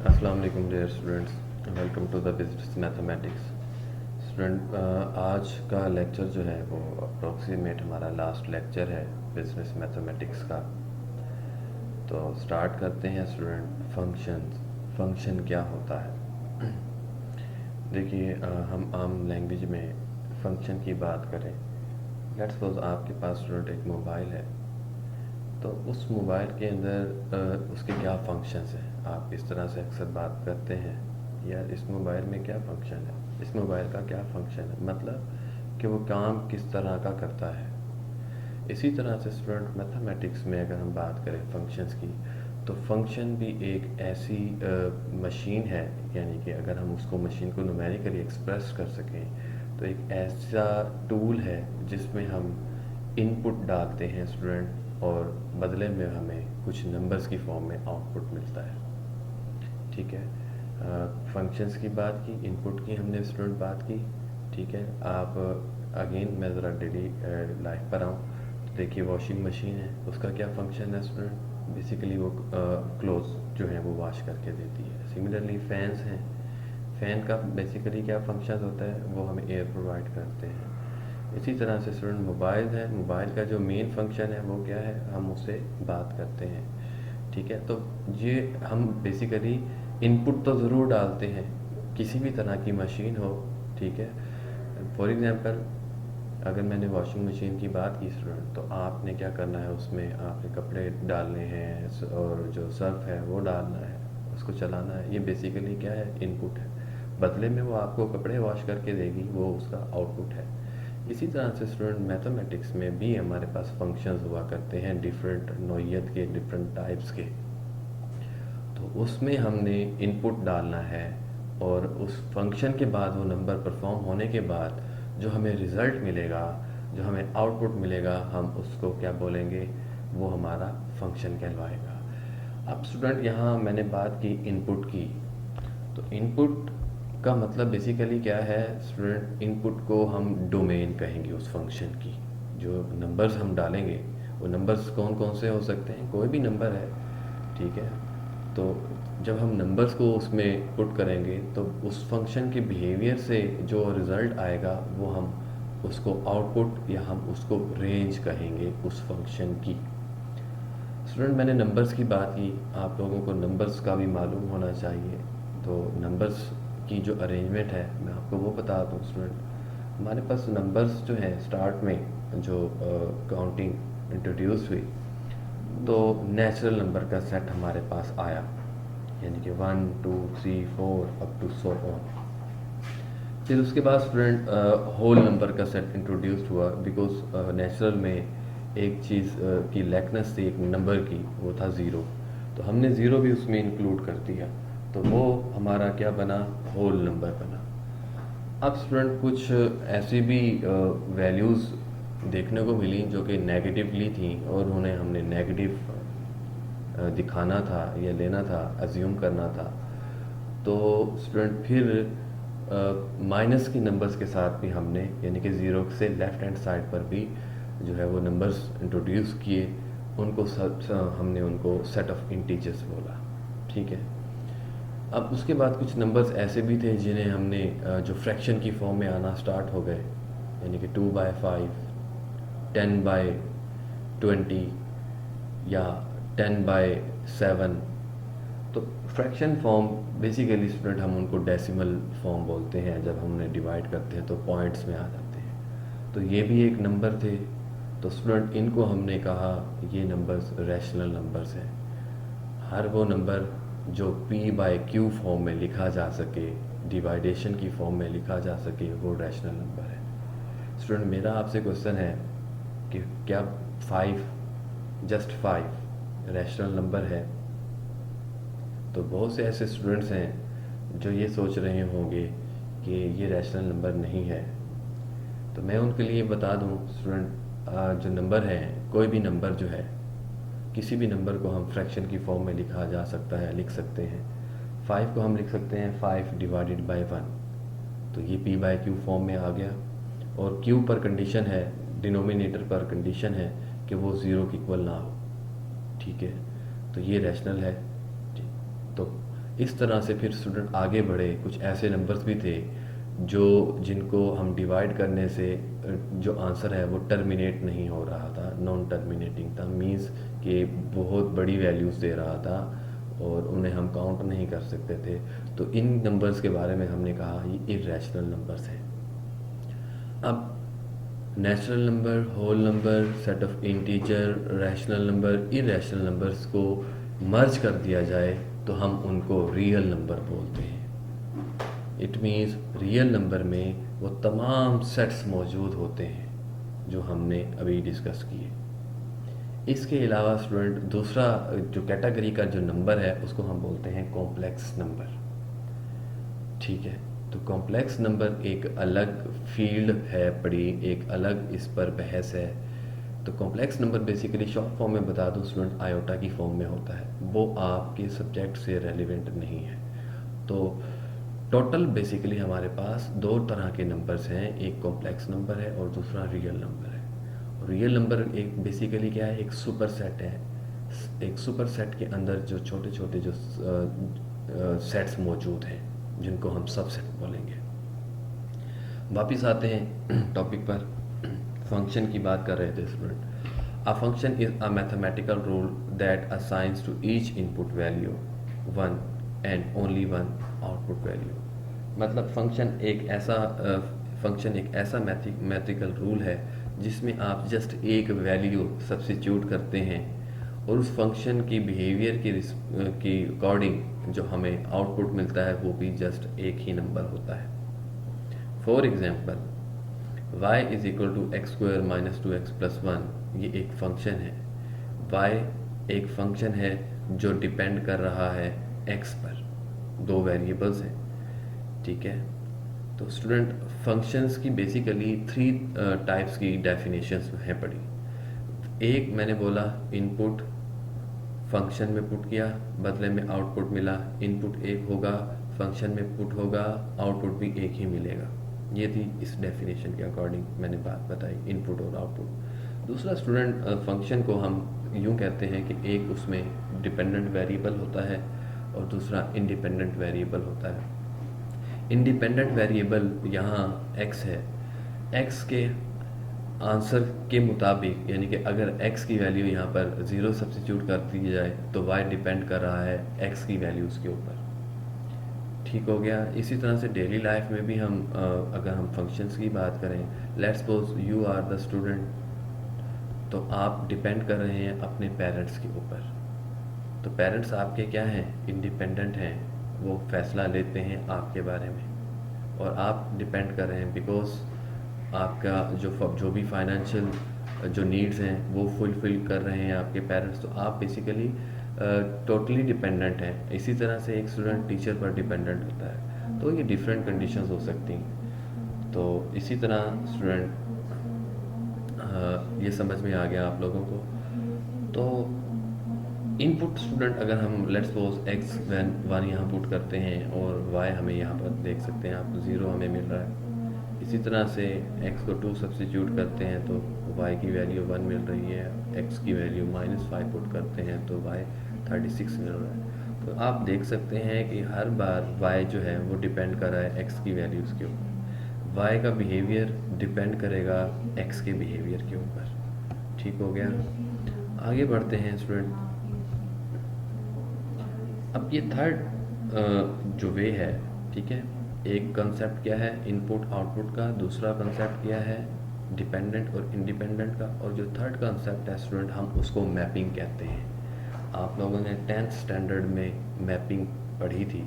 अस्सलाम वालेकुम dear students, welcome to the business mathematics. Student, आज का लेक्चर जो है वो अप्रोक्सीमेट हमारा लास्ट लेक्चर है बिजनेस मैथमेटिक्स का। तो स्टार्ट करते हैं स्टूडेंट। फंक्शन क्या होता है? देखिए, हम आम लैंग्वेज में फंक्शन की बात करें। लेट्स सपोज आपके पास स्टूडेंट एक मोबाइल है, तो उस मोबाइल के अंदर उसके क्या फंक्शंस हैं। आप इस तरह से अक्सर बात करते हैं, यार इस मोबाइल में क्या फ़ंक्शन है, इस मोबाइल का क्या फ़ंक्शन है, मतलब कि वो काम किस तरह का करता है। इसी तरह से स्टूडेंट मैथमेटिक्स में अगर हम बात करें फंक्शंस की, तो फंक्शन भी एक ऐसी मशीन है, यानी कि अगर हम उसको मशीन को न्यूमेरिकली एक्सप्रेस कर सकें तो एक ऐसा टूल है जिसमें हम इनपुट डालते हैं स्टूडेंट, और बदले में हमें कुछ नंबर्स की फॉर्म में आउटपुट मिलता है। ठीक है, फंक्शंस की बात की, इनपुट की हमने स्टूडेंट बात की। ठीक है, आप अगेन मैं ज़रा डेली लाइफ पर आऊँ तो देखिए, वॉशिंग मशीन है, उसका क्या फंक्शन है स्टूडेंट? बेसिकली वो क्लोथ्स जो हैं वो वॉश करके देती है। सिमिलरली फैंस हैं, फ़ैन का बेसिकली क्या फंक्शन होता है? वो हमें एयर प्रोवाइड करते हैं। इसी तरह से स्टूडेंट मोबाइल है, मोबाइल का जो मेन फंक्शन है वो क्या है? हम उससे बात करते हैं। ठीक है, तो ये हम बेसिकली इनपुट तो ज़रूर डालते हैं, किसी भी तरह की मशीन हो। ठीक है, फॉर एग्ज़ाम्पल अगर मैंने वॉशिंग मशीन की बात की स्टूडेंट, तो आपने क्या करना है, उसमें आपने कपड़े डालने हैं और जो सर्फ है वो डालना है, उसको चलाना है। ये बेसिकली क्या है? इनपुट है। बदले में वो आपको कपड़े वॉश करके देगी, वो उसका आउटपुट है। इसी तरह से स्टूडेंट मैथमेटिक्स में भी हमारे पास फंक्शंस हुआ करते हैं, डिफरेंट नौइयत के, डिफरेंट टाइप्स के। तो उसमें हमने इनपुट डालना है, और उस फंक्शन के बाद वो नंबर परफॉर्म होने के बाद जो हमें रिज़ल्ट मिलेगा, जो हमें आउटपुट मिलेगा, हम उसको क्या बोलेंगे? वो हमारा फंक्शन कहलवाएगा। अब स्टूडेंट यहाँ मैंने बात की इनपुट की, तो इनपुट का मतलब बेसिकली क्या है स्टूडेंट? इनपुट को हम डोमेन कहेंगे उस फंक्शन की। जो नंबर्स हम डालेंगे, वो नंबर्स कौन कौन से हो सकते हैं? कोई भी नंबर है। ठीक है, तो जब हम नंबर्स को उसमें पुट करेंगे तो उस फंक्शन के बिहेवियर से जो रिज़ल्ट आएगा वो हम उसको आउटपुट, या हम उसको रेंज कहेंगे उस फंक्शन की। स्टूडेंट, मैंने नंबर्स की बात की, आप लोगों को नंबर्स का भी मालूम होना चाहिए। तो नंबर्स की जो अरेंजमेंट है मैं आपको वो बता दूँ स्टूडेंट। हमारे पास नंबर्स जो हैं, स्टार्ट में जो काउंटिंग इंट्रोड्यूस हुई, तो नेचुरल नंबर का सेट हमारे पास आया, यानी कि 1 2 3 4 अप टू सो ऑन। फिर उसके बाद स्टूडेंट होल नंबर का सेट इंट्रोड्यूस हुआ, बिकॉज नेचुरल में एक चीज़ की लैकनेस थी एक नंबर की, वो था ज़ीरो। तो हमने ज़ीरो भी उसमें इंक्लूड कर दिया, तो वो हमारा क्या बना? होल नंबर बना। अब स्टूडेंट कुछ ऐसी भी वैल्यूज़ देखने को मिली जो कि नेगेटिवली थी, और उन्हें हमने नेगेटिव दिखाना था या लेना था, अज्यूम करना था। तो स्टूडेंट फिर माइनस की नंबर्स के साथ भी हमने, यानी कि ज़ीरो से लेफ़्ट हैंड साइड पर भी जो है वो नंबर्स इंट्रोड्यूस किए। उनको हमने उनको सेट ऑफ इंटीजर्स बोला। ठीक है, अब उसके बाद कुछ नंबर्स ऐसे भी थे जिन्हें हमने जो फ्रैक्शन की फॉर्म में आना स्टार्ट हो गए, यानी कि 2/5, 10/20, या 10/7। तो फ्रैक्शन फॉर्म बेसिकली स्टूडेंट हम उनको डेसिमल फॉर्म बोलते हैं, जब हम उन्हें डिवाइड करते हैं तो पॉइंट्स में आ जाते हैं। तो ये भी एक नंबर थे। तो स्टूडेंट इनको हमने कहा ये नंबर्स रैशनल नंबर्स हैं। हर वो नंबर जो p/q फॉर्म में लिखा जा सके, डिवाइडेशन की फॉर्म में लिखा जा सके, वो रैशनल नंबर है। स्टूडेंट, मेरा आपसे क्वेश्चन है कि क्या 5, जस्ट 5 रैशनल नंबर है? तो बहुत से ऐसे स्टूडेंट्स हैं जो ये सोच रहे होंगे कि ये रैशनल नंबर नहीं है। तो मैं उनके लिए बता दूं स्टूडेंट, जो नंबर है, कोई भी नंबर जो है, किसी भी नंबर को हम फ्रैक्शन की फॉर्म में लिखा जा सकता है, लिख सकते हैं। 5 को हम लिख सकते हैं 5/1। तो ये p/q फॉर्म में आ गया, और q पर कंडीशन है, डिनोमिनेटर पर कंडीशन है कि वो ज़ीरो के इक्वल ना हो। ठीक है, तो ये रैशनल है। तो इस तरह से फिर स्टूडेंट आगे बढ़े। कुछ ऐसे नंबर्स भी थे जो जिनको हम डिवाइड करने से जो आंसर है वो टर्मिनेट नहीं हो रहा था, नॉन टर्मिनेटिंग था, मींस कि बहुत बड़ी वैल्यूज़ दे रहा था और उन्हें हम काउंट नहीं कर सकते थे। तो इन नंबर्स के बारे में हमने कहा ये इरेशनल नंबर्स हैं। अब natural number, whole number, set of integer, rational number, irrational numbers को मर्ज कर दिया जाए तो हम उनको रियल नंबर बोलते हैं। इट मीन्स रियल नंबर में वो तमाम सेट्स मौजूद होते हैं जो हमने अभी डिस्कस किए। इसके अलावा स्टूडेंट दूसरा जो कैटेगरी का जो नंबर है उसको हम बोलते हैं कॉम्प्लेक्स नंबर। ठीक है, तो कॉम्प्लेक्स नंबर एक अलग फील्ड है पड़ी, एक अलग इस पर बहस है। तो complex number basically short form में बता दूं स्टूडेंट, आयोटा की फॉर्म में होता है, वो आपके सब्जेक्ट से रेलिवेंट नहीं है। तो टोटल बेसिकली हमारे पास दो तरह के नंबर्स हैं, एक कॉम्प्लेक्स नंबर है और दूसरा रियल नंबर है। रियल नंबर एक बेसिकली क्या है, एक सुपर सेट है। एक सुपर सेट के अंदर जो छोटे छोटे जो सेट्स मौजूद हैं जिनको हम सबसेट बोलेंगे। वापिस आते हैं टॉपिक पर, फंक्शन की बात कर रहे थे student. A function is a mathematical rule that assigns to each input value one and only one output value. मतलब फंक्शन एक ऐसा मैथमेटिकल रूल है जिसमें आप जस्ट एक वैल्यू सब्स्टिट्यूट करते हैं और उस फंक्शन की बिहेवियर की अकॉर्डिंग जो हमें आउटपुट मिलता है वो भी जस्ट एक ही नंबर होता है। For example y is equal to x square minus 2x plus 1, ये एक फंक्शन है। y एक फंक्शन है जो डिपेंड कर रहा है x पर, दो वेरिएबल्स हैं। ठीक है, तो स्टूडेंट फंक्शंस की बेसिकली थ्री टाइप्स की डेफिनेशंस हैं पड़ी। एक मैंने बोला इनपुट, फंक्शन में पुट किया, बदले में आउटपुट मिला। इनपुट एक होगा, फंक्शन में पुट होगा, आउटपुट भी एक ही मिलेगा। ये थी इस डेफिनेशन के अकॉर्डिंग मैंने बात बताई, इनपुट और आउटपुट। दूसरा स्टूडेंट फंक्शन को हम यूँ कहते हैं कि एक उसमें डिपेंडेंट वेरिएबल होता है और दूसरा इंडिपेंडेंट वेरिएबल होता है। इंडिपेंडेंट वेरिएबल यहाँ x है, x के आंसर के मुताबिक, यानी कि अगर x की वैल्यू यहाँ पर 0 सब्स्टिट्यूट कर दी जाए तो y डिपेंड कर रहा है x की वैल्यूज़ के ऊपर। ठीक हो गया। इसी तरह से डेली लाइफ में भी हम अगर हम फंक्शंस की बात करें, let's suppose you are the student, तो आप डिपेंड कर रहे हैं अपने पेरेंट्स के ऊपर। तो पेरेंट्स आपके क्या हैं, इंडिपेंडेंट हैं, वो फैसला लेते हैं आपके बारे में और आप डिपेंड कर रहे हैं बिकॉज आपका जो भी फाइनेंशियल जो नीड्स हैं वो फुलफ़िल कर रहे हैं आपके पेरेंट्स। तो आप बेसिकली टोटली डिपेंडेंट हैं। इसी तरह से एक स्टूडेंट टीचर पर डिपेंडेंट होता है, तो ये डिफरेंट कंडीशंस हो सकती हैं। तो इसी तरह स्टूडेंट ये समझ में आ गया आप लोगों को। तो इनपुट स्टूडेंट अगर हम लेट्स सपोज एक्स वन यहाँ पुट करते हैं और वाई हमें यहाँ पर देख सकते हैं आप 0 हमें मिल रहा है। इसी तरह से x को 2 सब्स्टिट्यूट करते हैं तो y की वैल्यू 1 मिल रही है, x की वैल्यू -5 पुट करते हैं तो y 36 मिल रहा है। तो आप देख सकते हैं कि हर बार y जो है वो डिपेंड कर रहा है x की वैल्यूज़ के ऊपर, y का बिहेवियर डिपेंड करेगा x के बिहेवियर के ऊपर। ठीक हो गया। आगे बढ़ते हैं स्टूडेंट। अब ये थर्ड जो वे है, ठीक है, एक कंसेप्ट क्या है इनपुट आउटपुट का, दूसरा कंसेप्ट क्या है डिपेंडेंट और इंडिपेंडेंट का, और जो थर्ड कंसेप्ट है स्टूडेंट हम उसको मैपिंग कहते हैं। आप लोगों ने 10th स्टैंडर्ड में मैपिंग पढ़ी थी।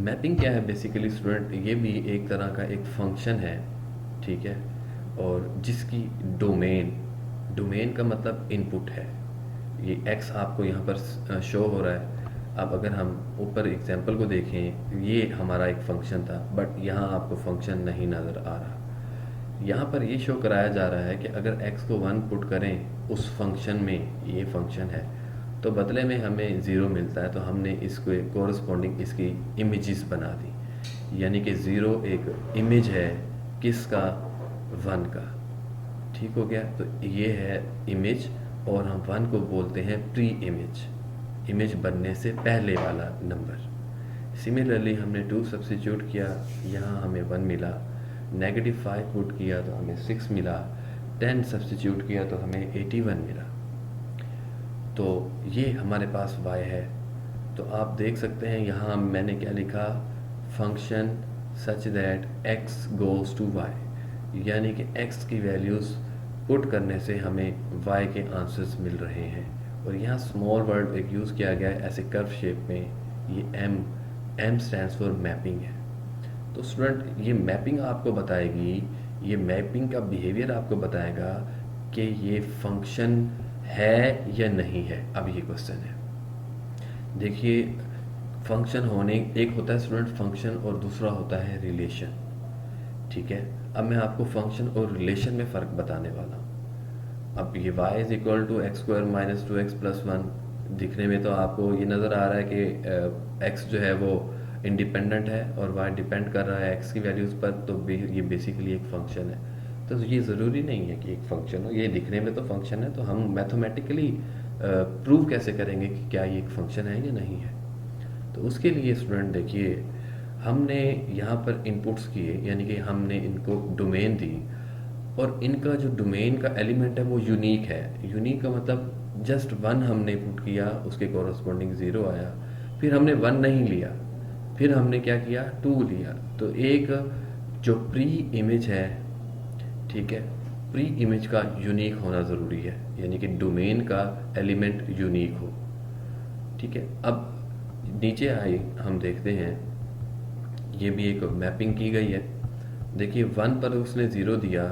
मैपिंग क्या है बेसिकली स्टूडेंट, ये भी एक तरह का एक फंक्शन है, ठीक है, और जिसकी डोमेन का मतलब इनपुट है। ये x आपको यहाँ पर शो हो रहा है। अब अगर हम ऊपर एग्जांपल को देखें, ये हमारा एक फंक्शन था बट यहाँ आपको फंक्शन नहीं नज़र आ रहा। यहाँ पर ये शो कराया जा रहा है कि अगर x को 1 पुट करें उस फंक्शन में, ये फंक्शन है, तो बदले में हमें 0 मिलता है। तो हमने इसको कोरस्पॉन्डिंग इसकी इमेजेस बना दी, यानी कि 0 एक इमेज है किसका, 1 का। ठीक हो गया। तो ये है इमेज और हम 1 को बोलते हैं प्री इमेज। इमेज बनने से पहले वाला नंबर। सिमिलरली हमने 2 सब्स्टिट्यूट किया, यहाँ हमें 1 मिला। -5 पुट किया तो हमें 6 मिला। 10 सब्स्टिट्यूट किया तो हमें 81 मिला। तो ये हमारे पास y है। तो आप देख सकते हैं यहाँ मैंने क्या लिखा, function such that x goes to y, यानी कि x की वैल्यूज़ पुट करने से हमें y के आंसर्स मिल रहे हैं। और यहाँ स्मॉल वर्ड एक यूज़ किया गया है ऐसे कर्व शेप में, ये m स्टैंड्स फॉर मैपिंग है। तो स्टूडेंट ये मैपिंग आपको बताएगी, ये मैपिंग का बिहेवियर आपको बताएगा कि ये फंक्शन है या नहीं है। अब ये क्वेश्चन है, देखिए फंक्शन होने, एक होता है स्टूडेंट फंक्शन और दूसरा होता है रिलेशन। ठीक है, अब मैं आपको फंक्शन और रिलेशन में फ़र्क बताने वाला हूँ। अब ये y is equal to x square minus 2x plus 1, दिखने में तो आपको ये नज़र आ रहा है कि x जो है वो इंडिपेंडेंट है और y डिपेंड कर रहा है x की वैल्यूज़ पर, तो ये बेसिकली एक फंक्शन है। तो ये ज़रूरी नहीं है कि एक फंक्शन हो, ये दिखने में तो फंक्शन है, तो हम मैथमेटिकली प्रूव कैसे करेंगे कि क्या ये एक फंक्शन है या नहीं है। तो उसके लिए स्टूडेंट देखिए, हमने यहाँ पर इनपुट्स किए, यानी कि हमने इनको डोमेन दी, और इनका जो डोमेन का एलिमेंट है वो यूनिक है। यूनिक का मतलब जस्ट 1 हमने पुट किया, उसके कॉरस्पॉन्डिंग 0 आया। फिर हमने 1 नहीं लिया, फिर हमने क्या किया, 2 लिया। तो एक जो प्री इमेज है, ठीक है, प्री इमेज का यूनिक होना ज़रूरी है, यानी कि डोमेन का एलिमेंट यूनिक हो। ठीक है, अब नीचे आए हम देखते हैं, ये भी एक मैपिंग की गई है। देखिए 1 पर उसने 0 दिया,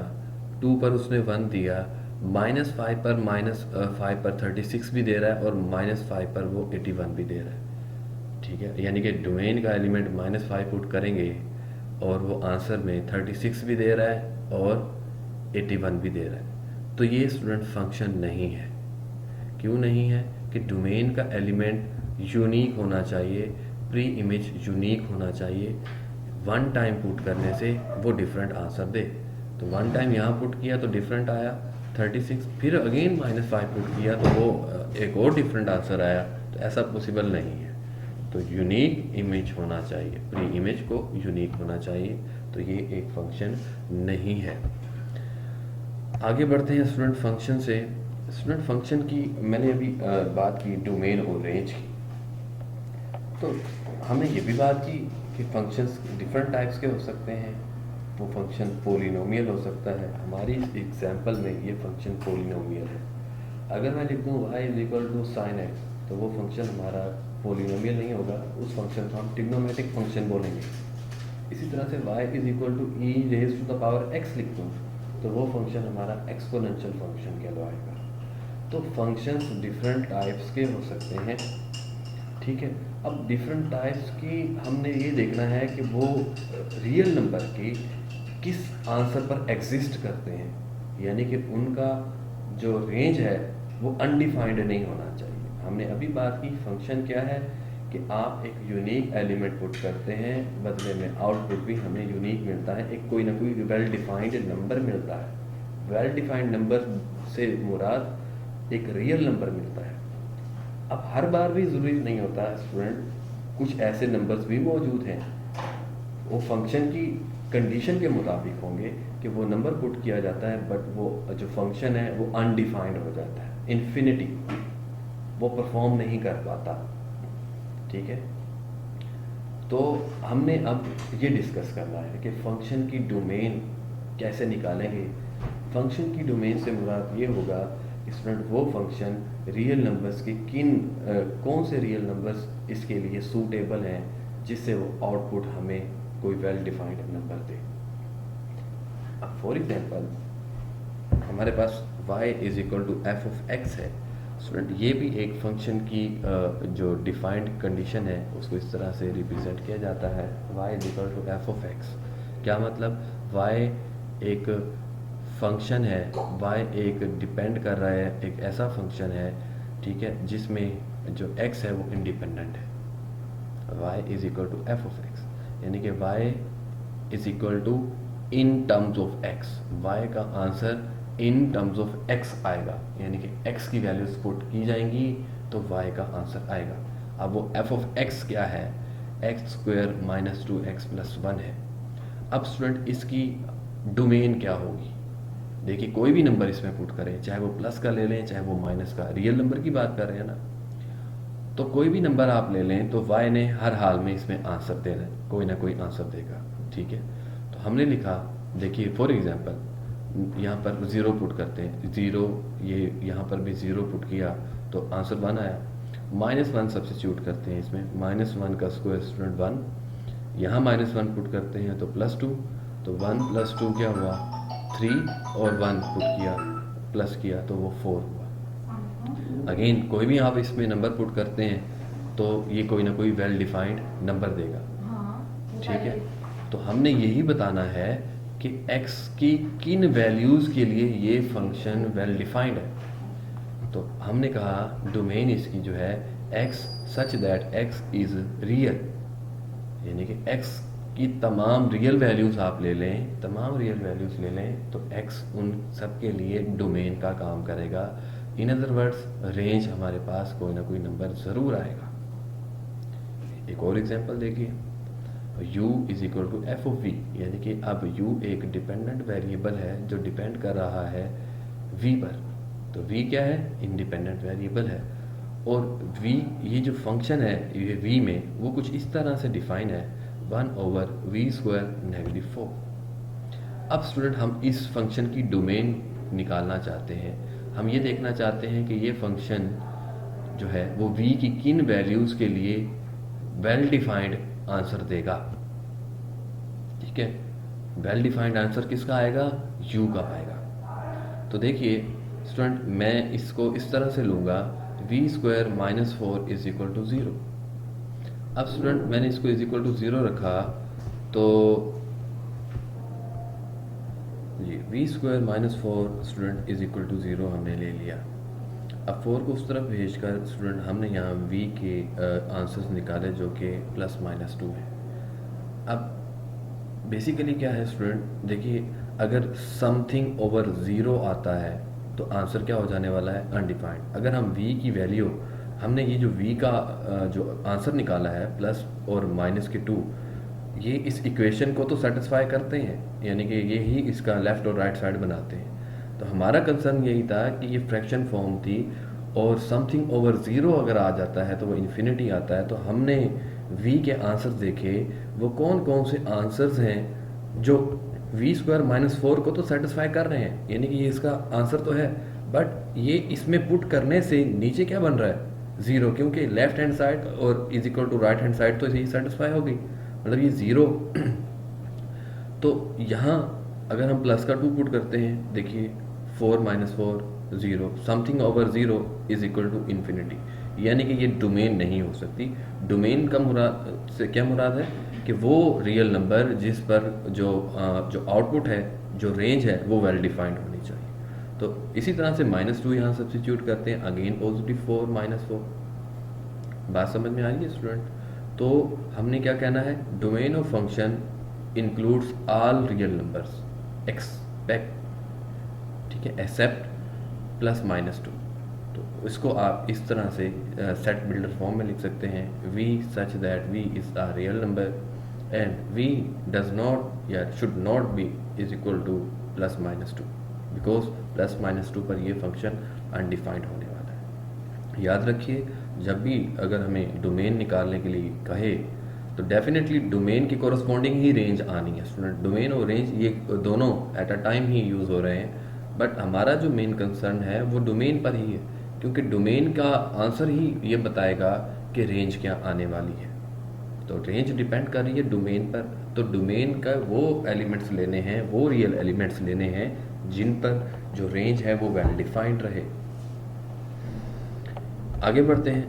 2 पर उसने 1 दिया, -5 पर -5 पर 36 भी दे रहा है और -5 पर वो 81 भी दे रहा है। ठीक है, यानी कि डोमेन का एलिमेंट -5 पुट करेंगे और वो आंसर में 36 भी दे रहा है और 81 भी दे रहा है। तो ये स्टूडेंट फंक्शन नहीं है। क्यों नहीं है? कि डोमेन का एलिमेंट यूनिक होना चाहिए, प्री इमेज यूनिक होना चाहिए। 1 टाइम पुट करने से वो डिफरेंट आंसर दे। तो 1 टाइम यहाँ पुट किया तो डिफरेंट आया 36, फिर अगेन -5 पुट किया तो वो एक और डिफरेंट आंसर आया। तो ऐसा पॉसिबल नहीं है। तो यूनिक इमेज होना चाहिए, प्री इमेज को यूनिक होना चाहिए। तो ये एक फंक्शन नहीं है। आगे बढ़ते हैं स्टूडेंट फंक्शन से। स्टूडेंट फंक्शन की मैंने अभी बात की डोमेन और रेंज की, तो हमने ये भी बात की कि फंक्शंस डिफरेंट टाइप्स के हो सकते हैं। वो फंक्शन पोलिनोमियल हो सकता है। हमारी एग्जांपल में ये फंक्शन पोलिनोमियल है। अगर मैं लिख दूँ y is equal to sine x, तो वो फंक्शन हमारा पोलिनोमियल नहीं होगा, उस फंक्शन को हम ट्रिग्नोमेट्रिक फंक्शन बोलेंगे। इसी तरह से y is equal to e raise to the power x लिख दूँ, तो वो फंक्शन हमारा एक्सपोनेंशियल फंक्शन कहलाएगा। तो फंक्शंस डिफरेंट टाइप्स के हो सकते हैं। ठीक है, अब डिफरेंट टाइप्स की हमने ये देखना है कि वो रियल नंबर की किस आंसर पर एग्जिस्ट करते हैं, यानी कि उनका जो रेंज है वो अनडिफाइंड नहीं होना चाहिए। हमने अभी बात की फंक्शन क्या है कि आप एक यूनिक एलिमेंट पुट करते हैं, बदले में आउटपुट भी हमें यूनिक मिलता है, एक कोई ना कोई वेल डिफाइंड नंबर मिलता है। वेल डिफाइंड नंबर से मुराद एक रियल नंबर मिलता है। अब हर बार भी ज़रूरी नहीं होता स्टूडेंट, कुछ ऐसे नंबर्स भी मौजूद हैं, वो फंक्शन की कंडीशन के मुताबिक होंगे कि वो नंबर पुट किया जाता है, बट वो जो फंक्शन है वो अनडिफाइंड हो जाता है, इन्फिनिटी वो परफॉर्म नहीं कर पाता। ठीक है, तो हमने अब ये डिस्कस करना है कि फंक्शन की डोमेन कैसे निकालेंगे। फंक्शन की डोमेन से मुराद ये होगा स्टूडेंट वो फंक्शन रियल नंबर्स की कौन से रियल नंबर्स इसके लिए सूटेबल हैं, जिससे वो आउटपुट हमें कोई वेल डिफाइंड नंबर दे। अब फॉर एग्जांपल हमारे पास y is equal to F of x है। स्टूडेंट ये भी एक फंक्शन की जो डिफाइंड कंडीशन है उसको इस तरह से रिप्रेजेंट किया जाता है, y is equal to F of x। क्या मतलब? y एक फंक्शन है, y एक डिपेंड कर रहा है, एक ऐसा फंक्शन है, ठीक है, जिसमें जो x है वो इंडिपेंडेंट है। y is equal to F of x, यानी कि y is equal to in terms of x, y का answer in terms of x आएगा, यानी कि x की वैल्यूज पुट की जाएंगी तो y का आंसर आएगा। अब वो f ऑफ x क्या है, x² - 2x+1 है। अब स्टूडेंट इसकी डोमेन क्या होगी, देखिए कोई भी नंबर इसमें पुट करें, चाहे वो प्लस का ले लें चाहे वो माइनस का, रियल नंबर की बात कर रहे हैं ना, तो कोई भी नंबर आप ले लें तो y ने हर हाल में इसमें आंसर देना है, कोई ना कोई आंसर देगा, ठीक है। तो हमने लिखा, देखिए फॉर एग्जांपल यहाँ पर 0 पुट करते हैं, 0, ये यहाँ पर भी 0 पुट किया तो आंसर 1 आया। -1 सब्सिट्यूट करते हैं इसमें, -1 का स्क्वायर स्टूडेंट 1, यहाँ -1 पुट करते हैं तो +2, तो 1 + 2 क्या हुआ 3, और 1 पुट किया प्लस किया तो वो 4 हुआ। अगेन कोई भी आप इसमें नंबर पुट करते हैं तो ये कोई ना कोई वेल डिफाइंड नंबर देगा, ठीक है। तो हमने यही बताना है कि x की किन वैल्यूज़ के लिए ये फंक्शन वेल डिफाइंड है। तो हमने कहा डोमेन इसकी जो है x such that x is real, यानी कि x की तमाम रियल वैल्यूज़ आप ले लें, तमाम रियल वैल्यूज़ ले लें तो x उन सब के लिए डोमेन का काम करेगा। इन अदर वर्ड्स रेंज हमारे पास कोई ना कोई नंबर ज़रूर आएगा। एक और एग्जांपल देखिए, u = f ऑफ v, यानी कि अब u एक डिपेंडेंट वेरिएबल है जो डिपेंड कर रहा है v पर। तो v क्या है, इंडिपेंडेंट वेरिएबल है, और v ये जो फंक्शन है ये v में वो कुछ इस तरह से डिफाइन है 1/v² - 4। अब स्टूडेंट हम इस फंक्शन की डोमेन निकालना चाहते हैं, हम ये देखना चाहते हैं कि ये फंक्शन जो है वो v की किन वैल्यूज़ के लिए वेल डिफाइंड आंसर देगा, ठीक है। वेल डिफाइंड आंसर किसका आएगा, u का आएगा। तो देखिए स्टूडेंट मैं इसको इस तरह से लूँगा, v² - 4 = 0। अब स्टूडेंट मैंने इसको =0 रखा तो जी v² - 4 स्टूडेंट =0 हमने ले लिया। अब 4 को उस तरफ भेजकर स्टूडेंट हमने यहाँ v के आंसर्स निकाले जो कि +-2 है। अब बेसिकली क्या है स्टूडेंट, देखिए अगर समथिंग ओवर 0 आता है तो आंसर क्या हो जाने वाला है, अनडिफाइंड। अगर हम v की वैल्यू, हमने ये जो v का जो आंसर निकाला है प्लस और -2, ये इस इक्वेशन को तो सेटिस्फाई करते हैं, यानी कि ये ही इसका लेफ़्ट और राइट साइड बनाते हैं। तो हमारा कंसर्न यही था कि ये फ्रैक्शन फॉर्म थी और समथिंग ओवर 0 अगर आ जाता है तो वो इन्फिनिटी आता है। तो हमने v के आंसर देखे, वो कौन कौन से आंसर्स हैं जो v² - 4 को तो सेटिस्फाई कर रहे हैं, यानी कि ये इसका आंसर तो है, बट ये इसमें पुट करने से नीचे क्या बन रहा है, 0, क्योंकि लेफ्ट हैंड साइड और = राइट हैंड साइड तो यही सेटिस्फाई होगी, मतलब ये 0। तो यहाँ अगर हम प्लस का 2 पुट करते हैं, देखिए 4 - 4 0, समथिंग ओवर 0 = इन्फिनिटी, यानी कि ये डोमेन नहीं हो सकती। डोमेन का मुराद से क्या मुराद है कि वो रियल नंबर जिस पर जो आउटपुट है, जो रेंज है वो वेल डिफाइंड होनी चाहिए। तो इसी तरह से -2 यहाँ सब्सिट्यूट करते हैं, अगेन +4 - 4। बात समझ में आ रही है स्टूडेंट? तो हमने क्या कहना है, domain of function includes all real numbers expect, ठीक है, एक्सेप्ट +-2। तो इसको आप इस तरह से सेट बिल्डर फॉर्म में लिख सकते हैं, v such that v is a real number and v does not या should not be = +-2, बिकॉज +-2 पर ये फंक्शन अनडिफाइंड होने वाला है। याद रखिए जब भी अगर हमें डोमेन निकालने के लिए कहे तो डेफिनेटली डोमेन की कोरस्पॉन्डिंग ही रेंज आनी है स्टूडेंट। डोमेन और रेंज ये दोनों at a time he use हो रहे हैं, बट हमारा जो मेन कंसर्न है वो डोमेन पर ही है, क्योंकि डोमेन का आंसर ही ये बताएगा कि रेंज क्या आने वाली है। तो रेंज डिपेंड कर रही है डोमेन पर, तो डोमेन का वो एलिमेंट्स लेने हैं, वो रियल एलिमेंट्स लेने हैं जिन पर जो रेंज है वो वेल डिफाइंड रहे। आगे बढ़ते हैं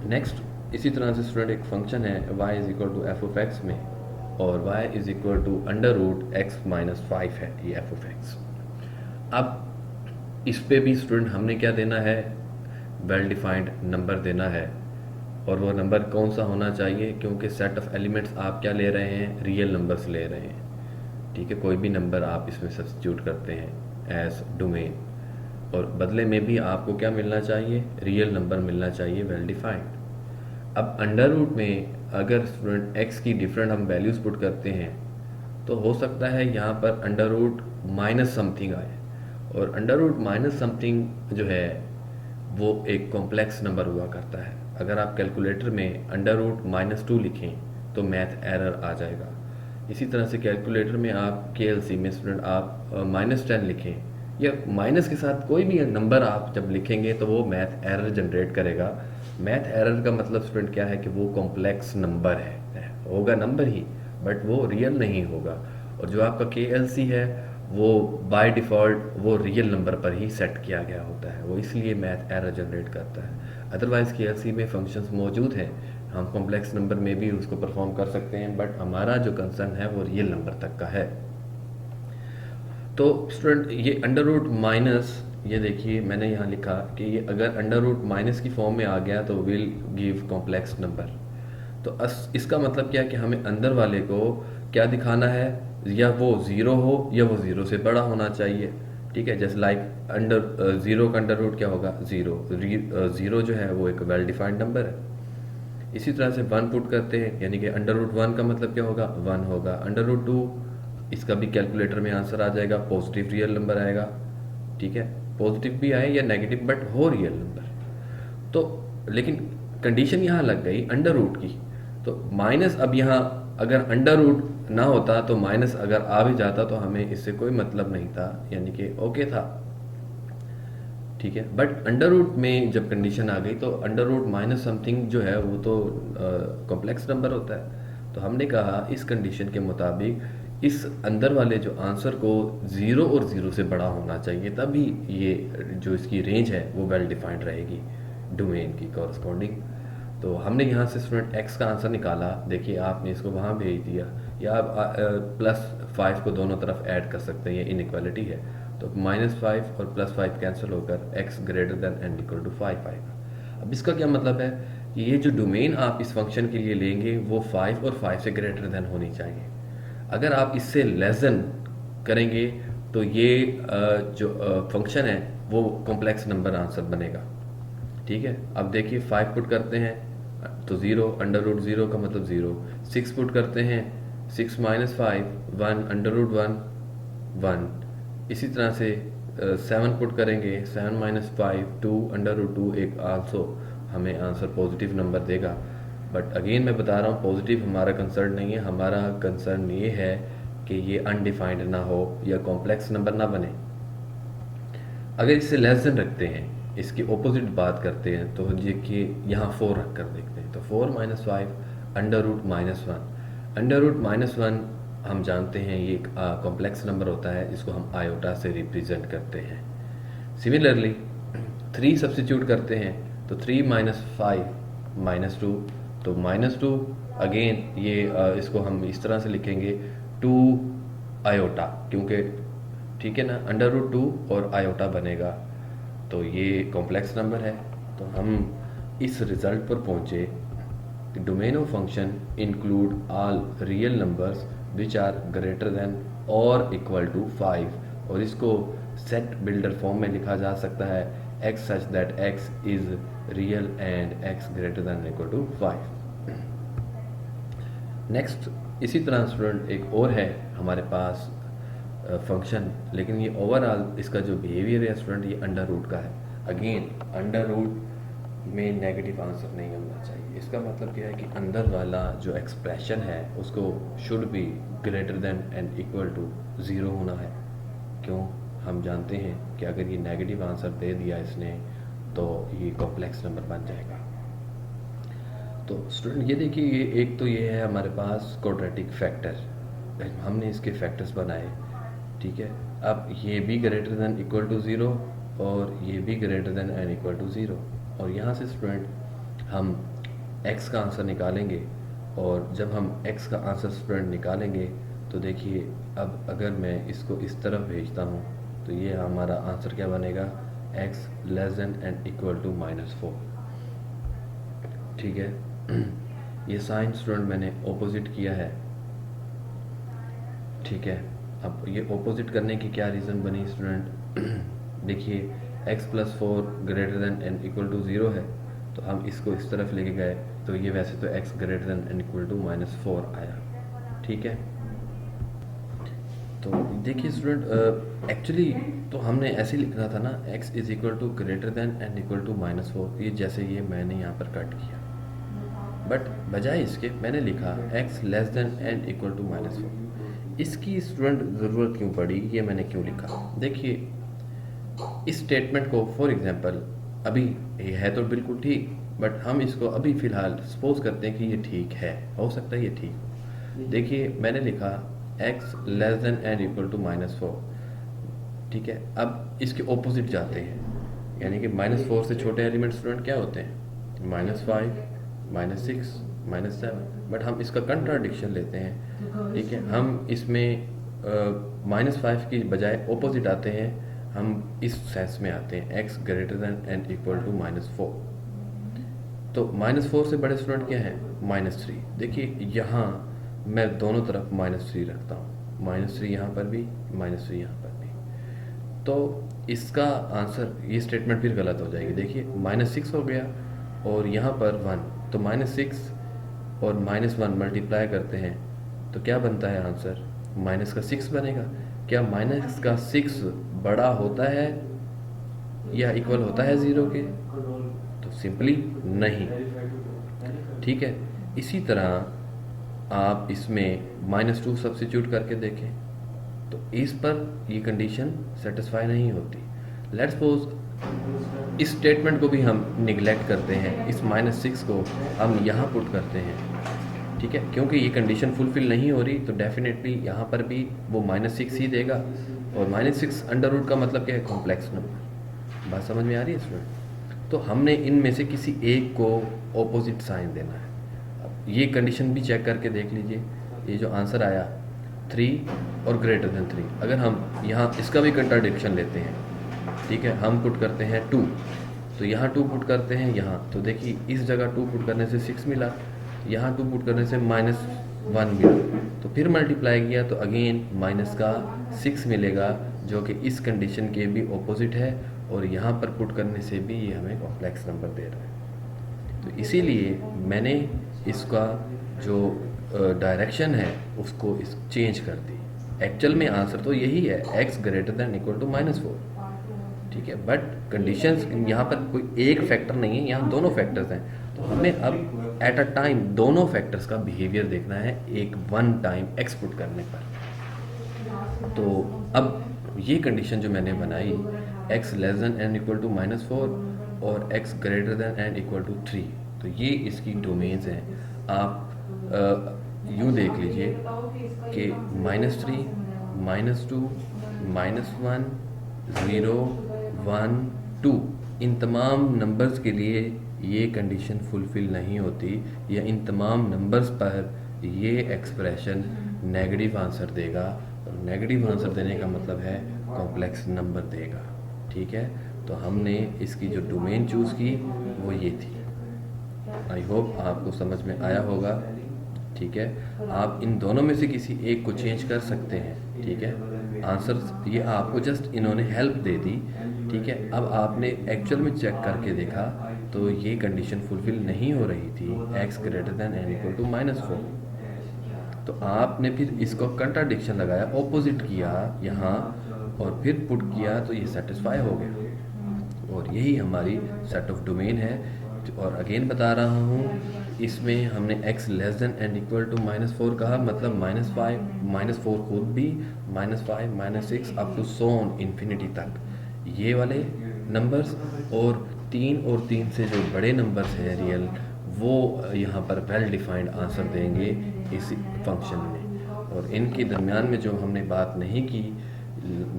नेक्स्ट। इसी तरह से स्टूडेंट एक फंक्शन है y = f of x में, और y = √x - 5 है ये f of x। अब इस पे भी स्टूडेंट हमने क्या देना है, वेल डिफाइंड नंबर देना है, और वो नंबर कौन सा होना चाहिए, क्योंकि सेट ऑफ एलिमेंट्स आप क्या ले रहे हैं, रियल नंबर्स ले रहे हैं, ठीक है। कोई भी नंबर आप इसमें सब्स्टिट्यूट करते हैं एज डोमेन। और बदले में भी आपको क्या मिलना चाहिए, रियल नंबर मिलना चाहिए वेल डिफाइंड। अब अंडर रूट में अगर स्टूडेंट एक्स की डिफरेंट हम वैल्यूज़ पुट करते हैं तो हो सकता है यहाँ पर अंडर रूट माइनस समथिंग आए, और अंडर रूट माइनस समथिंग जो है वो एक कॉम्प्लेक्स नंबर हुआ करता है। अगर आप कैलकुलेटर में अंडर रूट -2 लिखें तो मैथ एरर आ जाएगा। इसी तरह से कैलकुलेटर में आप KLC में स्टूडेंट आप -10 लिखें या माइनस के साथ कोई भी नंबर आप जब लिखेंगे तो वो मैथ एरर जनरेट करेगा। मैथ एरर का मतलब स्टूडेंट क्या है कि वो कॉम्प्लेक्स नंबर है, होगा नंबर ही बट वो रियल नहीं होगा। और जो आपका KLC है वो बाय डिफ़ॉल्ट वो रियल नंबर पर ही सेट किया गया होता है, वो इसलिए मैथ एरर जनरेट करता है। अदरवाइज़ KLC में फंक्शंस मौजूद हैं, हम कॉम्प्लेक्स नंबर में भी उसको परफॉर्म कर सकते हैं, बट हमारा जो कंसर्न है वो रियल नंबर तक का है। तो स्टूडेंट ये अंडर रूट माइनस, ये देखिए मैंने यहाँ लिखा कि ये अगर अंडर रूट माइनस की फॉर्म में आ गया तो विल गिव कॉम्प्लेक्स नंबर। तो इसका मतलब क्या है कि हमें अंदर वाले को क्या दिखाना है, या वो ज़ीरो हो या वो ज़ीरो से बड़ा होना चाहिए। ठीक है, जैसे लाइक अंडर ज़ीरो का अंडर रूट क्या होगा, ज़ीरो। ज़ीरो जो है वो एक वेल डिफाइंड नंबर है। इसी तरह से वन पुट करते हैं, यानी कि अंडर रूट वन का मतलब क्या होगा, वन होगा। अंडर रूट टू, इसका भी कैलकुलेटर में आंसर आ जाएगा, पॉजिटिव रियल नंबर आएगा। ठीक है, पॉजिटिव भी आए या नेगेटिव बट हो रियल नंबर। तो लेकिन कंडीशन यहाँ लग गई अंडर रूट की, तो माइनस, अब यहाँ अगर अंडर रूट ना होता तो माइनस अगर आ भी जाता तो हमें इससे कोई मतलब नहीं था, यानी कि ओके था। ठीक है, बट अंडर रूट में जब कंडीशन आ गई तो अंडर रूट माइनस समथिंग जो है वो तो कॉम्प्लेक्स नंबर होता है। तो हमने कहा इस कंडीशन के मुताबिक इस अंदर वाले जो आंसर को ज़ीरो और ज़ीरो से बड़ा होना चाहिए, तभी ये जो इसकी रेंज है वो वेल डिफाइंड रहेगी डोमेन की कॉरस्पॉन्डिंग। तो हमने यहाँ से स्टूडेंट एक्स का आंसर निकाला, देखिए आपने इसको वहाँ भेज दिया, या आप +5 को दोनों तरफ ऐड कर सकते हैं, ये इनइक्वालिटी है। तो -5 और +5 कैंसिल होकर x greater than and equal to 5 आएगा। अब इसका क्या मतलब है कि ये जो डोमेन आप इस फंक्शन के लिए लेंगे वो 5 और 5 से ग्रेटर देन होनी चाहिए। अगर आप इससे लेस देन करेंगे तो ये जो फंक्शन है वो कॉम्प्लेक्स नंबर आंसर बनेगा। ठीक है, अब देखिए 5 पुट करते हैं तो 0, अंडर रूट 0 का मतलब 0। 6 पुट करते हैं, 6 - 5 1, अंडर रूट 1 1। इसी तरह से 7 पुट करेंगे, 7 - 5 2, अंडर रूट 2 एक आल्सो हमें आंसर पॉजिटिव नंबर देगा। बट अगेन मैं बता रहा हूँ पॉजिटिव हमारा कंसर्न नहीं है, हमारा कंसर्न ये है कि ये अनडिफाइंड ना हो या कॉम्प्लेक्स नंबर ना बने। अगर इससे लेस देन रखते हैं, इसकी ऑपोजिट बात करते हैं, तो देखिए यहाँ 4 रख कर देखते हैं। तो 4 - 5 अंडर रूट -1। अंडर रूट -1 हम जानते हैं ये एक कॉम्प्लेक्स नंबर होता है, इसको हम आयोटा से रिप्रेजेंट करते हैं। सिमिलरली 3 सब्सिट्यूट करते हैं तो 3 - 5 -2, तो -2 अगेन ये इसको हम इस तरह से लिखेंगे 2 आयोटा, क्योंकि ठीक है ना, अंडर रूट 2 और आयोटा बनेगा, तो ये कॉम्प्लेक्स नंबर है। तो हम इस रिजल्ट पर पहुंचे, domain of function include all real numbers which are greater than और इक्वल टू 5, और इसको सेट बिल्डर फॉर्म में लिखा जा सकता है x such that x is real and x greater than equal to 5। Next इसी तरह स्टूडेंट एक और है हमारे पास फंक्शन, लेकिन ये ओवरऑल इसका जो बिहेवियर है स्टूडेंट ये अंडर रूट का है। अगेन अंडर रूट में नेगेटिव आंसर नहीं होना चाहिए। इसका मतलब क्या है कि अंदर वाला जो एक्सप्रेशन है उसको should be greater than and equal to 0 होना है। क्यों, हम जानते हैं कि अगर ये नेगेटिव आंसर दे दिया इसने तो ये कॉम्प्लेक्स नंबर बन जाएगा। तो स्टूडेंट ये देखिए, ये एक तो ये है हमारे पास क्वाड्रेटिक फैक्टर, हमने इसके फैक्टर्स बनाए। ठीक है, अब ये भी ग्रेटर देन इक्वल टू 0 और ये भी greater than and equal to 0, और यहाँ से स्टूडेंट हम x का आंसर निकालेंगे, और जब हम x का आंसर स्टूडेंट निकालेंगे तो देखिए अब अगर मैं इसको इस तरफ भेजता हूँ तो ये हमारा आंसर क्या बनेगा, x less than and equal to -4। ठीक है, ये साइन स्टूडेंट मैंने ऑपोजिट किया है। ठीक है, अब ये ऑपोजिट करने की क्या रीज़न बनी स्टूडेंट, देखिए x plus 4 greater than and equal to 0 है, तो हम इसको इस तरफ लेके गए, तो ये वैसे तो x greater than and equal to -4 आया, ठीक है। तो देखिए स्टूडेंट, एक्चुअली तो हमने ऐसे ही लिखना था ना, x is equal to greater than and equal to -4, ये जैसे ये मैंने यहाँ पर कट किया, बट बजाय इसके मैंने लिखा x less than and equal to -4। इसकी स्टूडेंट ज़रूरत क्यों पड़ी, ये मैंने क्यों लिखा, देखिए इस स्टेटमेंट को फॉर एग्जांपल अभी ये है तो बिल्कुल ठीक, बट हम इसको अभी फ़िलहाल सपोज करते हैं कि ये ठीक है, हो सकता है ये ठीक हो। देखिए मैंने लिखा x less than and equal to -4, ठीक है। अब इसके ऑपोजिट जाते हैं, यानी कि -4 से छोटे एलिमेंट स्टूडेंट क्या होते हैं, -5, -6, -7, बट हम इसका कंट्राडिक्शन लेते हैं, ठीक है। हम इसमें -5 की बजाय ऑपोजिट आते हैं, हम इस सेंस में आते हैं x greater than and equal to -4। तो -4 से बड़े स्टूडेंट क्या है, -3। देखिए यहाँ मैं दोनों तरफ -3 रखता हूँ, -3 यहाँ पर भी, -3 यहाँ पर भी, तो इसका आंसर, ये स्टेटमेंट फिर गलत हो जाएगी। देखिए -6 हो गया और यहाँ पर 1, तो -6 और -1 मल्टीप्लाई करते हैं तो क्या बनता है आंसर, -6 बनेगा। क्या -6 बड़ा होता है या इक्वल होता है 0 के, तो सिंपली नहीं, ठीक है। इसी तरह आप इसमें -2 सब्स्टिट्यूट करके देखें तो इस पर ये कंडीशन सेटिस्फाई नहीं होती। लेट्स सपोज इस स्टेटमेंट को भी हम निगलेक्ट करते हैं, इस -6 को हम यहाँ पुट करते हैं, ठीक है, क्योंकि ये कंडीशन फुलफिल नहीं हो रही, तो डेफिनेटली यहाँ पर भी वो -6 ही देगा, और -6 अंडर रूट का मतलब क्या है, कॉम्प्लेक्स नंबर। बात समझ में आ रही है स्टूडेंट। तो हमने इनमें से किसी एक को ऑपोजिट साइन देना है। अब ये कंडीशन भी चेक करके देख लीजिए, ये जो आंसर आया 3 और ग्रेटर देन 3, अगर हम यहाँ इसका भी कंट्राडिक्शन लेते हैं, ठीक है, हम पुट करते हैं 2, तो यहाँ 2 पुट करते हैं यहाँ, तो देखिए इस जगह 2 पुट करने से 6 मिला, यहाँ 2 पुट करने से -1 मिला, तो फिर मल्टीप्लाई किया तो अगेन -6 मिलेगा, जो कि इस कंडीशन के भी ऑपोजिट है, और यहाँ पर पुट करने से भी ये हमें कॉम्प्लेक्स नंबर दे रहा है। तो इसीलिए मैंने इसका जो डायरेक्शन है उसको चेंज कर दी। एक्चुअल में आंसर तो यही है, x greater than equal to -4, ठीक है, बट कंडीशंस यहाँ पर कोई एक फैक्टर नहीं है, यहाँ दोनों फैक्टर्स हैं, तो हमें अब एट अ टाइम दोनों फैक्टर्स का बिहेवियर देखना है एक वन टाइम x पुट करने पर। तो अब ये कंडीशन जो मैंने बनाई, x less than and equal to -4 और x greater than and equal to 3, तो ये इसकी डोमेन्स हैं। आप यूँ देख लीजिए कि -3, -2, -1, 0, 1, 2, इन तमाम नंबर्स के लिए ये कंडीशन फुलफिल नहीं होती, या इन तमाम नंबर्स पर ये एक्सप्रेशन नेगेटिव आंसर देगा, और नेगेटिव आंसर देने का मतलब है कॉम्प्लेक्स नंबर देगा, ठीक है। तो हमने इसकी जो डोमेन चूज़ की वो ये थी। आई होप आपको समझ में आया होगा, ठीक है। आप इन दोनों में से किसी एक को चेंज कर सकते हैं, ठीक है। आंसर ये आपको जस्ट इन्होंने हेल्प दे दी, ठीक है। अब आपने एक्चुअल में चेक करके देखा तो ये कंडीशन फुलफिल नहीं हो रही थी, x greater than and equal to -4, तो आपने फिर इसको कंट्राडिक्शन लगाया, ऑपोजिट किया यहाँ, और फिर पुट किया तो ये सेटिस्फाई हो गया, और यही हमारी सेट ऑफ डोमेन है। और अगेन बता रहा हूँ, इसमें हमने x less than and equal to -4 कहा, मतलब -5, -4 खुद भी, -5, -6 up to so on infinity तक, ये वाले नंबर्स, और 3 से जो बड़े नंबर्स हैं रियल, वो यहाँ पर वेल डिफाइंड आंसर देंगे इस फंक्शन में। और इनके दरमियान में जो हमने बात नहीं की,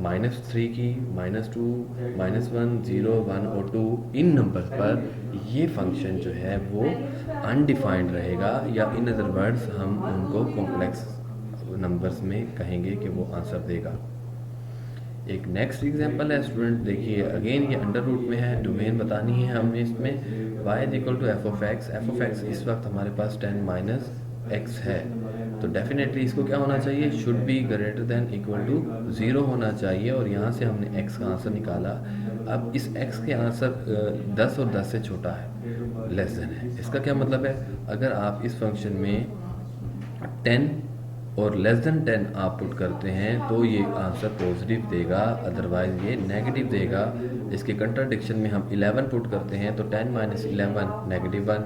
-3 की, -2, -1, 0, 1 और 2, इन नंबर्स पर ये फंक्शन जो है वो अनडिफाइंड रहेगा, या इन अदर वर्ड्स हम उनको कॉम्प्लेक्स नंबर्स में कहेंगे कि वो आंसर देगा। एक नेक्स्ट एग्जांपल है स्टूडेंट, देखिए अगेन ये अंडर रूट में है, डोमेन बतानी है हमें इसमें। y equal to f of x इस वक्त हमारे पास 10 - x है, तो डेफिनेटली इसको क्या होना चाहिए, should be greater than equal to 0 होना चाहिए। और यहाँ से हमने x का आंसर निकाला। अब इस x के आंसर 10 और 10 से छोटा है, लेस देन है। इसका क्या मतलब है, अगर आप इस फंक्शन में 10 और लेस देन 10 आप पुट करते हैं तो ये आंसर पॉजिटिव देगा, अदरवाइज ये नेगेटिव देगा। इसके कंट्राडिक्शन में हम 11 पुट करते हैं तो 10 माइनस 11 नेगेटिव 1,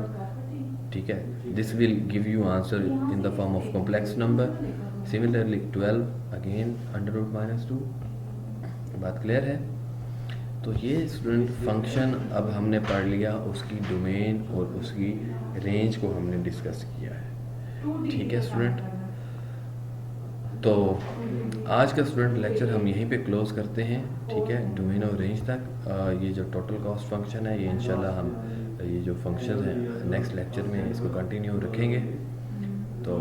ठीक है। This will give you answer in the form of complex number. Similarly 12 again under root minus 2। बात क्लियर है। तो ये स्टूडेंट फंक्शन अब हमने पढ़ लिया, उसकी डोमेन और उसकी रेंज को हमने डिस्कस किया है, ठीक है स्टूडेंट। तो आज का स्टूडेंट लेक्चर हम यहीं पे क्लोज करते हैं, ठीक है, डोमेन और रेंज तक। ये जो टोटल कॉस्ट फंक्शन है ये इंशाल्लाह हम ये जो फंक्शन है नेक्स्ट लेक्चर में इसको कंटिन्यू रखेंगे। तो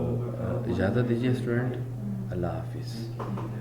इजाज़त दीजिए स्टूडेंट, अल्लाह हाफिज़।